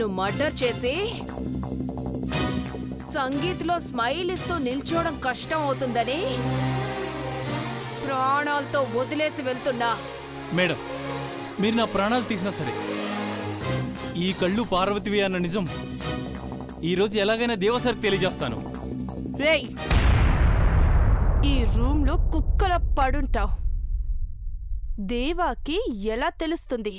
నిన్ను మర్డర్ చేసి సంగీత్లో స్మైల్ ఇస్తూ నిల్చోవడం కష్టం అవుతుందని ప్రాణాలతో వదిలేసి వెళ్తున్నా. మేడం, మీరు నా ప్రాణాలు తీసినా సరే ఈ కళ్ళు పార్వతివి అన్న నిజం ఈరోజు ఎలాగైనా దేవసారికి తెలియజేస్తాను. రేయ్, ఈ రూమ్లో కుక్కల పడుంటావు. దేవాకి ఎలా తెలుస్తుంది?